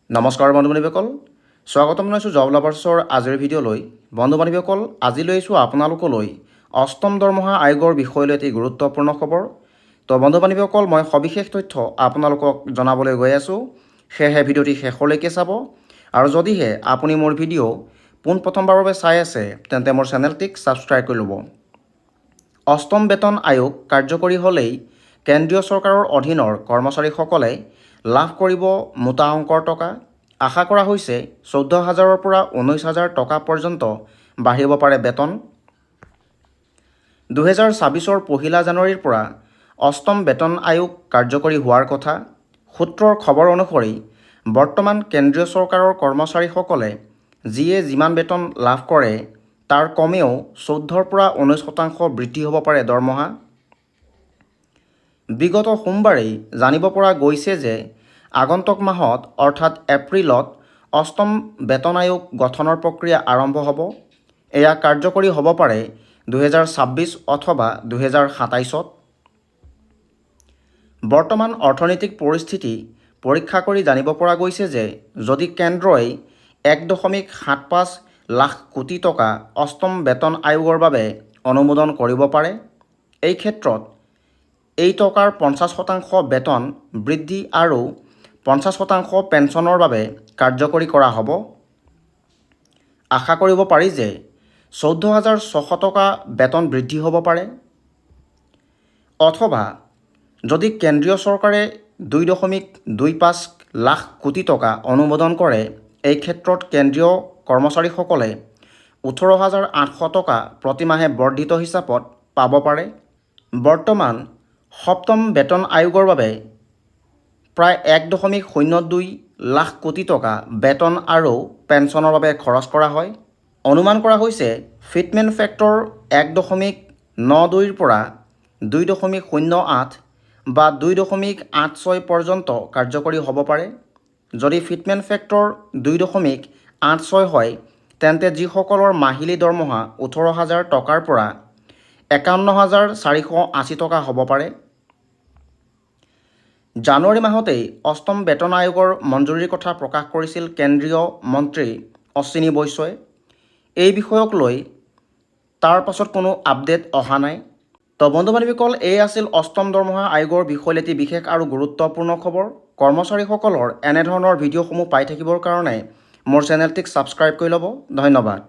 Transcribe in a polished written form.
নমস্কাৰ বন্ধু বান্ধৱীসকল, স্বাগতম জনাইছোঁ জব লাভাৰ্ছৰ আজিৰ ভিডিঅ'লৈ। বন্ধু বান্ধৱীসকল, আজি লৈ আহিছোঁ আপোনালোকলৈ অষ্টম দৰমহা আয়োগৰ বিষয়লৈ এটি গুৰুত্বপূৰ্ণ খবৰ। তো বন্ধু বান্ধৱীসকল, মই সবিশেষ তথ্য আপোনালোকক জনাবলৈ গৈ আছোঁ, সেয়েহে ভিডিঅ'টি শেষলৈকে চাব। আৰু যদিহে আপুনি মোৰ ভিডিঅ' পোনপ্ৰথমবাৰৰ বাবে চাই আছে, তেন্তে মোৰ চেনেলটিক ছাবস্ক্ৰাইব কৰি ল'ব। অষ্টম বেতন আয়োগ কাৰ্যকৰী হ'লেই কেন্দ্ৰীয় চৰকাৰৰ অধীনৰ কৰ্মচাৰীসকলে লাভ কৰিব মোটা অংকৰ টকা। আশা কৰা হৈছে 14,000ৰ পৰা 19,000 টকা পৰ্যন্ত বাঢ়িব পাৰে বেতন। 2024 পহিলা জানুৱাৰীৰ পৰা অষ্টম বেতন আয়োগ কাৰ্যকৰী হোৱাৰ কথা। সূত্ৰৰ খবৰ অনুসৰি বৰ্তমান কেন্দ্ৰীয় চৰকাৰৰ কৰ্মচাৰীসকলে যিয়ে যিমান বেতন লাভ কৰে তাৰ কমেও 14ৰ পৰা 19% বৃদ্ধি হ'ব পাৰে দৰমহা। বিগত সোমবাৰেই জানিব পৰা গৈছে যে আগন্তুক মাহত অৰ্থাৎ এপ্ৰিলত অষ্টম বেতন আয়োগ গঠনৰ প্ৰক্ৰিয়া আৰম্ভ হ'ব। এয়া কাৰ্যকৰী হ'ব পাৰে 2026 অথবা 2027-ত। বৰ্তমান অৰ্থনৈতিক পৰিস্থিতি পৰীক্ষা কৰি জানিব পৰা গৈছে যে যদি কেন্দ্ৰই 1.75 লাখ কোটি টকা অষ্টম বেতন আয়োগৰ বাবে অনুমোদন কৰিব পাৰে, এই ক্ষেত্ৰত এই টকাৰ 50% বেতন বৃদ্ধি আৰু 50% পেঞ্চনৰ বাবে কাৰ্যকৰী কৰা হ'ব। আশা কৰিব পাৰি যে 14,600 টকা বেতন বৃদ্ধি হ'ব পাৰে। অথবা যদি কেন্দ্ৰীয় চৰকাৰে 2.25 লাখ কোটি টকা অনুমোদন কৰে, এই ক্ষেত্ৰত কেন্দ্ৰীয় কৰ্মচাৰীসকলে 18,800 টকা প্ৰতিমাহে বৰ্ধিত হিচাপত পাব পাৰে। বৰ্তমান সপ্তম বেতন আয়োগৰ বাবে প্ৰায় 1.02 লাখ কোটি টকা বেতন আৰু পেঞ্চনৰ বাবে খৰচ কৰা হয়। অনুমান কৰা হৈছে ফিটমেণ্ট ফেক্টৰ 1.92ৰ পৰা 2.08 বা 2.86 পৰ্যন্ত কাৰ্যকৰী হ'ব পাৰে। যদি ফিটমেণ্ট ফেক্টৰ 2.86 হয়, তেন্তে যিসকলৰ মাহিলী দৰমহা 18,000 টকাৰ পৰা 51,480 টকা হ'ব পাৰে। জানুৱাৰী মাহতেই অষ্টম বেতন আয়োগৰ মঞ্জুৰিৰ কথা প্ৰকাশ কৰিছিল কেন্দ্ৰীয় মন্ত্ৰী অশ্বিনী বৈশ্যই। এই বিষয়ক লৈ তাৰ পাছত কোনো আপডেট অহা নাই। তো বন্ধু বান্ধৱীসকল, এই আছিল অষ্টম দৰমহা আয়োগৰ বিষয়লৈ এটি বিশেষ আৰু গুৰুত্বপূৰ্ণ খবৰ। কৰ্মচাৰীসকলৰ এনেধৰণৰ ভিডিঅ'সমূহ পাই থাকিবৰ কাৰণে মোৰ চেনেলটিক ছাবস্ক্ৰাইব কৰি ল'ব। ধন্যবাদ।